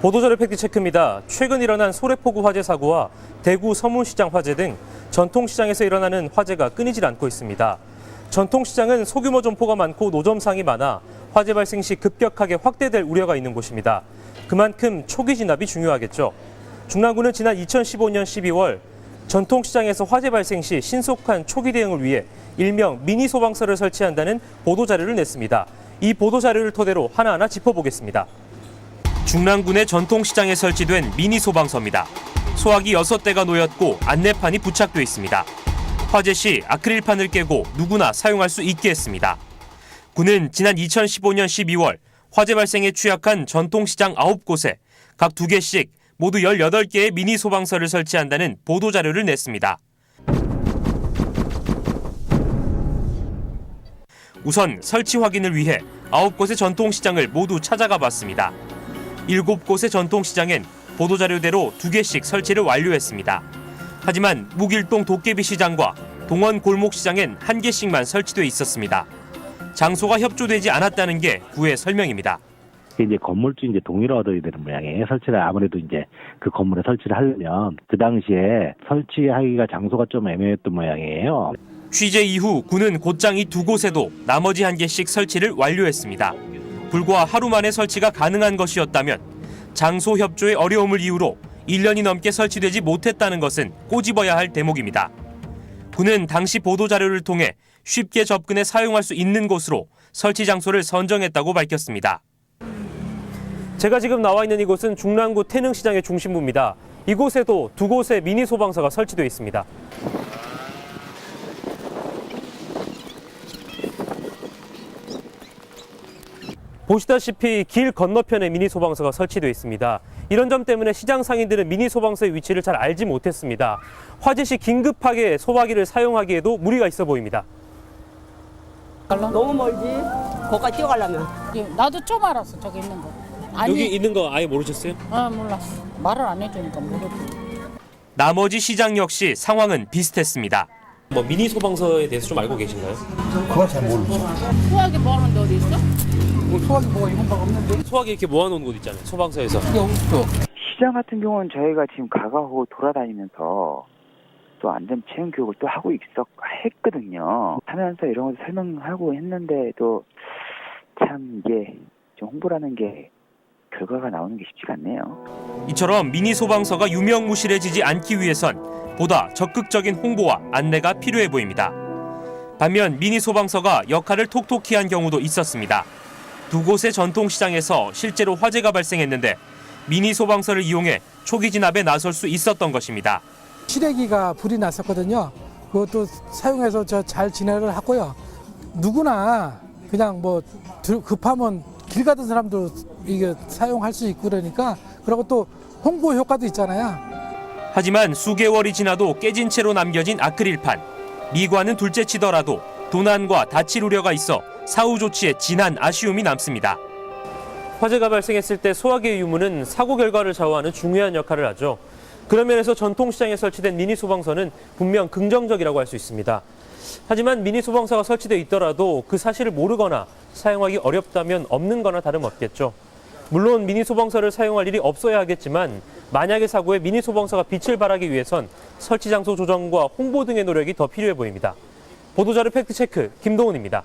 보도자료 팩트체크입니다. 최근 일어난 소래포구 화재 사고와 대구 서문시장 화재 등 전통시장에서 일어나는 화재가 끊이질 않고 있습니다. 전통시장은 소규모 점포가 많고 노점상이 많아 화재 발생 시 급격하게 확대될 우려가 있는 곳입니다. 그만큼 초기 진압이 중요하겠죠. 중랑구는 지난 2015년 12월 전통시장에서 화재 발생 시 신속한 초기 대응을 위해 일명 미니 소방서를 설치한다는 보도자료를 냈습니다. 이 보도자료를 토대로 하나하나 짚어보겠습니다. 중랑군의 전통시장에 설치된 미니 소방서입니다. 소화기 6대가 놓였고 안내판이 부착돼 있습니다. 화재 시 아크릴판을 깨고 누구나 사용할 수 있게 했습니다. 군은 지난 2015년 12월 화재 발생에 취약한 전통시장 9곳에 각 2개씩 모두 18개의 미니 소방서를 설치한다는 보도자료를 냈습니다. 우선 설치 확인을 위해 9곳의 전통시장을 모두 찾아가 봤습니다. 7곳의 전통시장엔 보도자료대로 2개씩 설치를 완료했습니다. 하지만 묵일동 도깨비 시장과 동원 골목시장엔 1개씩만 설치돼 있었습니다. 장소가 협조되지 않았다는 게 구의 설명입니다. 이제 건물주 이제 동의를 얻어야 되는 모양이에요. 설치를 아무래도 이제 그 건물에 설치를 하려면 그 당시에 설치하기가 장소가 좀 애매했던 모양이에요. 취재 이후 군은 곧장 이 2곳에도 나머지 1개씩 설치를 완료했습니다. 불과 하루 만에 설치가 가능한 것이었다면 장소 협조의 어려움을 이유로 1년이 넘게 설치되지 못했다는 것은 꼬집어야 할 대목입니다. 군은 당시 보도자료를 통해 쉽게 접근해 사용할 수 있는 곳으로 설치 장소를 선정했다고 밝혔습니다. 제가 지금 나와 있는 이곳은 중랑구 태능시장의 중심부입니다. 이곳에도 2곳의 미니 소방서가 설치되어 있습니다. 보시다시피 길 건너편에 미니 소방서가 설치되어 있습니다. 이런 점 때문에 시장 상인들은 미니 소방서의 위치를 잘 알지 못했습니다. 화재 시 긴급하게 소화기를 사용하기에도 무리가 있어 보입니다. 너무 멀지? 거기까지 뛰어가려면. 나도 좀 알았어, 저기 있는 거. 아니, 여기 있는 거 아예 모르셨어요? 몰랐어. 말을 안 해주니까 모르지. 나머지 시장 역시 상황은 비슷했습니다. 미니 소방서에 대해서 좀 알고 계신가요? 그걸 잘 모르죠. 소화기 모아놓은 데 어디 있어? 소화기 뭐가 이건 막 없는데? 소화기 이렇게 모아놓은 곳 있잖아요. 소방서에서. 이게 없어. 시장 같은 경우는 저희가 지금 가가고 돌아다니면서 또 안전 체험 교육을 또 하고 했거든요. 하면서 이런 걸 설명하고 했는데도 참 이게 좀 홍보라는 게 결과가 나오는 게 쉽지가 않네요. 이처럼 미니 소방서가 유명무실해지지 않기 위해선 보다 적극적인 홍보와 안내가 필요해 보입니다. 반면 미니 소방서가 역할을 톡톡히 한 경우도 있었습니다. 2곳의 전통시장에서 실제로 화재가 발생했는데 미니 소방서를 이용해 초기 진압에 나설 수 있었던 것입니다. 시래기가 불이 났었거든요. 그것도 사용해서 잘 진화를 하고요. 누구나 그냥 뭐 급하면 길 가던 사람도 이게 사용할 수 있고 그러니까 그리고 또 홍보 효과도 있잖아요. 하지만 수개월이 지나도 깨진 채로 남겨진 아크릴판. 미관은 둘째치더라도 도난과 다칠 우려가 있어 사후 조치에 진한 아쉬움이 남습니다. 화재가 발생했을 때 소화기의 유무는 사고 결과를 좌우하는 중요한 역할을 하죠. 그런 면에서 전통시장에 설치된 미니 소방서는 분명 긍정적이라고 할 수 있습니다. 하지만 미니 소방서가 설치되어 있더라도 그 사실을 모르거나 사용하기 어렵다면 없는 거나 다름없겠죠. 물론 미니 소방서를 사용할 일이 없어야 하겠지만 만약의 사고에 미니 소방서가 빛을 발하기 위해선 설치 장소 조정과 홍보 등의 노력이 더 필요해 보입니다. 보도자료 팩트체크 김동훈입니다.